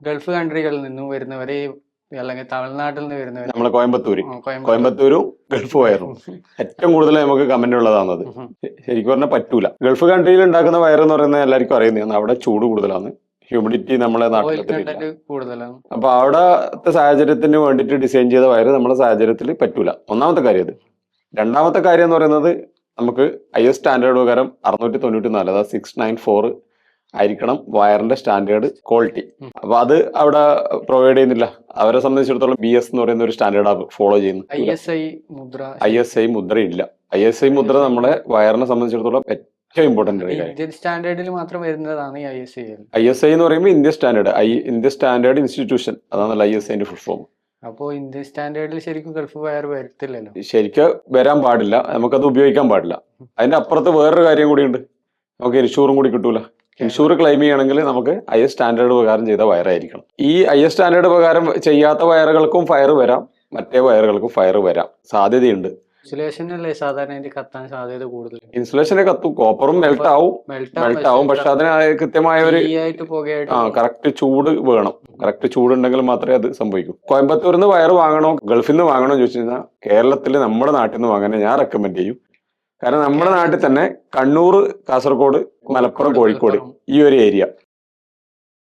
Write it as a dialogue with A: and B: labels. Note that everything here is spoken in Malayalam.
A: ഗൾഫ് കൺട്രികളിൽ നിന്നും വരുന്നവരെ അല്ലെങ്കിൽ തമിഴ്നാട്ടിൽ നിന്ന് വരുന്നവർ
B: നമ്മളെ കോയമ്പത്തൂരും ഗൾഫ് വയറും ഏറ്റവും കൂടുതൽ നമുക്ക് കമന്റ് ഉള്ളതാണത്. ശരിക്കും പറഞ്ഞാൽ പറ്റൂല. ഗൾഫ് കൺട്രിയിൽ ഉണ്ടാക്കുന്ന വയർ എന്ന് പറയുന്നത് എല്ലാവർക്കും അറിയുന്നതാണ്. അവിടെ ചൂട് കൂടുതലാണ്, ഹ്യൂമിഡിറ്റി നമ്മളെ നാട്ടിൽ
A: കൂടുതലാണ്.
B: അപ്പൊ അവിടത്തെ സാഹചര്യത്തിന് വേണ്ടിയിട്ട് ഡിസൈൻ ചെയ്ത വയർ നമ്മുടെ സാഹചര്യത്തിൽ പറ്റൂല. ഒന്നാമത്തെ കാര്യം ഇത്. രണ്ടാമത്തെ കാര്യം എന്ന് പറയുന്നത് നമുക്ക് IS സ്റ്റാൻഡേർഡ് പ്രകാരം 694, അതായത് 694 ആയിരിക്കണം വയറിന്റെ സ്റ്റാൻഡേർഡ് ക്വാളിറ്റി. അപ്പൊ അത് അവിടെ പ്രൊവൈഡ് ചെയ്യുന്നില്ല. അവരെ സംബന്ധിച്ചിടത്തോളം BS എന്ന് പറയുന്ന ഒരു സ്റ്റാൻഡേർഡ് ഫോളോ ചെയ്യുന്നു. ISI മുദ്ര ഇല്ല. ISI മുദ്ര നമ്മുടെ വയറിനെ സംബന്ധിച്ചിടത്തോളം ഏറ്റവും ഇമ്പോർട്ടന്റ്
A: ഇന്ത്യൻ സ്റ്റാൻഡേർഡിൽ മാത്രം വരുന്നതാണ്
B: ISI എന്ന് പറയുമ്പോൾ Indian standard, Indian standard institution, അതാണല്ലോ ISIന്റെ ഫുൾ ഫോം.
A: അപ്പോ ഇന്ത്യൻ സ്റ്റാൻഡേർഡിൽ ശരിക്കും ഗൾഫ് വയർ വരത്തില്ലല്ലോ.
B: ശരിക്കും വരാൻ പാടില്ല, നമുക്കത് ഉപയോഗിക്കാൻ പാടില്ല. അതിന്റെ അപ്പുറത്ത് വേറൊരു കാര്യം കൂടിയുണ്ട്, നമുക്ക് ഇൻഷൂറും കൂടി കിട്ടൂല. ഇൻഷൂർ ക്ലെയിം ചെയ്യണമെങ്കിൽ നമുക്ക് IS സ്റ്റാൻഡേർഡ് പ്രകാരം ചെയ്ത വയറായിരിക്കണം. ഈ IS സ്റ്റാൻഡേർഡ് പ്രകാരം ചെയ്യാത്ത വയറുകൾക്കും ഫയർ വരാം, മറ്റേ വയറുകൾക്കും ഫയർ വരാം, സാധ്യതയുണ്ട്.
A: ഇൻസുലേഷനല്ലേ സാധാരണ കത്താൻ സാധ്യത കൂടുതൽ.
B: ഇൻസുലേഷനെ കത്തും, കോപ്പറും മെൽറ്റ് ആവും. പക്ഷെ അതിന് കൃത്യമായ ഒരു കറക്റ്റ് ചൂട് വേണം. കറക്റ്റ് ചൂടുണ്ടെങ്കിൽ മാത്രമേ അത് സംഭവിക്കൂ. കോയമ്പത്തൂരിൽ നിന്ന് വയർ വാങ്ങണോ ഗൾഫിൽ നിന്ന് വാങ്ങണോ എന്ന് ചോദിച്ചു കഴിഞ്ഞാൽ കേരളത്തിൽ നമ്മുടെ നാട്ടിൽ നിന്ന് വാങ്ങാൻ ഞാൻ റെക്കമെൻഡ് ചെയ്യും. കാരണം നമ്മുടെ നാട്ടിൽ തന്നെ കണ്ണൂർ, കാസർഗോഡ്, മലപ്പുറം, കോഴിക്കോട് ഈ ഒരു ഏരിയ